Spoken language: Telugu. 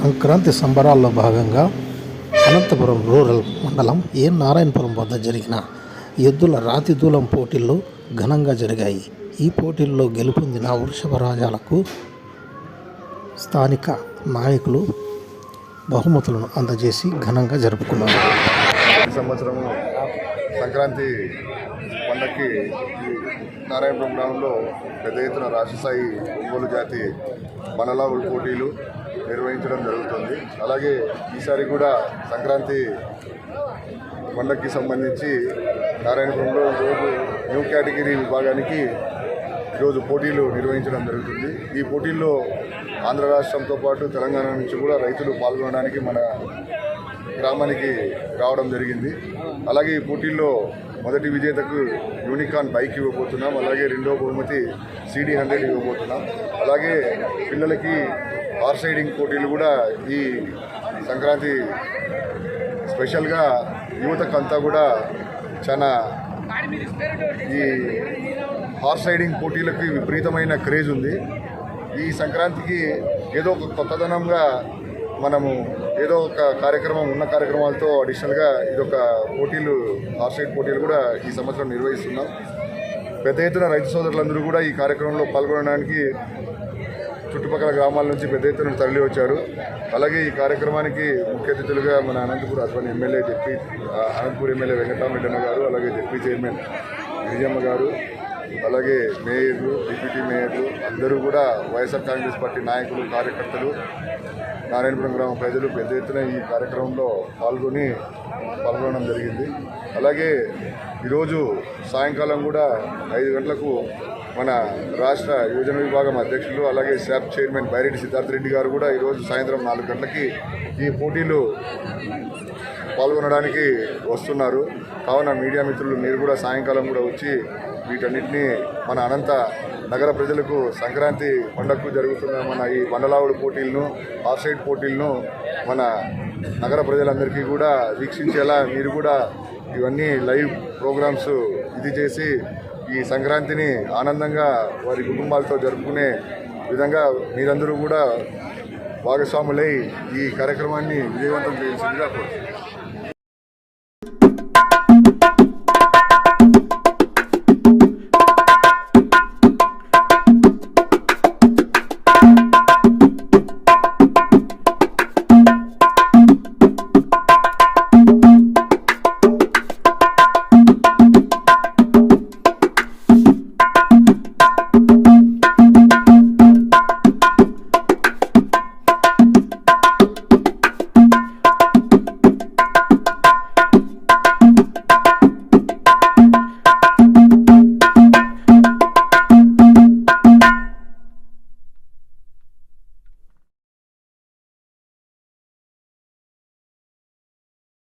సంక్రాంతి సంబరాల్లో భాగంగా అనంతపురం రూరల్ మండలం నారాయణపురం వద్ద జరిగిన ఎద్దుల రాతి దూలం పోటీల్లో ఘనంగా జరిగాయి. ఈ పోటీల్లో గెలుపొందిన వృషభరాజాలకు స్థానిక నాయకులు బహుమతులను అందజేసి ఘనంగా జరుపుకున్నారు. ఈ సంవత్సరం సంక్రాంతి పండగకి నారాయణపురం గ్రామంలో పెద్ద ఎత్తున రాష్ట్రస్థాయి ఒంగోలు జాతి బండలావుల పోటీలు నిర్వహించడం జరుగుతుంది. అలాగే ఈసారి కూడా సంక్రాంతి పండగకి సంబంధించి నారాయణపురంలో ఈరోజు న్యూ కేటగిరీ విభాగానికి ఈరోజు పోటీలు నిర్వహించడం జరుగుతుంది. ఈ పోటీల్లో ఆంధ్ర రాష్ట్రంతో పాటు తెలంగాణ నుంచి కూడా రైతులు పాల్గొనడానికి మన గ్రామానికి రావడం జరిగింది. అలాగే ఈ పోటీల్లో మొదటి విజేతకు యూనికాన్ బైక్ ఇవ్వబోతున్నాం. అలాగే రెండో బహుమతి CD100 ఇవ్వబోతున్నాం. అలాగే పిల్లలకి హార్స్ రైడింగ్ పోటీలు కూడా ఈ సంక్రాంతి స్పెషల్గా యువతకంతా కూడా చాలా ఈ హార్స్ రైడింగ్ పోటీలకి విపరీతమైన క్రేజ్ ఉంది. ఈ సంక్రాంతికి ఏదో ఒక కొత్తదనంగా మనము ఏదో ఒక కార్యక్రమం ఉన్న కార్యక్రమాలతో అడిషనల్గా ఇదొక పోటీలు హార్స్ రైడ్ పోటీలు కూడా ఈ సంవత్సరం నిర్వహిస్తున్నాం. పెద్ద ఎత్తున రైతు సోదరులందరూ కూడా ఈ కార్యక్రమంలో పాల్గొనడానికి చుట్టుపక్కల గ్రామాల నుంచి పెద్ద ఎత్తున తరలి వచ్చారు. అలాగే ఈ కార్యక్రమానికి ముఖ్య అతిథులుగా మన అనంతపూర్ అనంతపూర్ ఎమ్మెల్యే వెంకటరామరెడ్డి గారు, అలాగే జెడ్పీ చైర్మన్ గిరిజమ్మ గారు, అలాగే మేయర్లు, డిప్యూటీ మేయర్లు అందరూ కూడా వైఎస్ఆర్ కాంగ్రెస్ పార్టీ నాయకులు, కార్యకర్తలు, నారాయణపురం గ్రామ ప్రజలు పెద్ద ఎత్తున ఈ కార్యక్రమంలో పాల్గొనడం జరిగింది. అలాగే ఈరోజు సాయంకాలం కూడా 5 గంటలకు మన రాష్ట్ర యువజన విభాగం అధ్యక్షులు, అలాగే శాప్ చైర్మన్ బైరెడ్డి సిద్ధార్థ రెడ్డి గారు కూడా ఈరోజు సాయంత్రం 4 గంటలకి ఈ పోటీలు పాల్గొనడానికి వస్తున్నారు. కావున మీడియా మిత్రులు మీరు కూడా సాయంకాలం కూడా వచ్చి వీటన్నిటినీ మన అనంత నగర ప్రజలకు సంక్రాంతి పండగకు జరుగుతున్న మన ఈ బండలావుడు పోటీలను, హార్స్ రైడ్ పోటీలను మన నగర ప్రజలందరికీ కూడా వీక్షించేలా మీరు కూడా ఇవన్నీ లైవ్ ప్రోగ్రామ్స్ చేసి ఈ సంక్రాంతిని ఆనందంగా వారి కుటుంబాలతో జరుపుకునే విధంగా మీరందరూ కూడా భాగస్వాములై ఈ కార్యక్రమాన్ని విజయవంతం చేయాల్సిందిగా కోరుతున్నాను.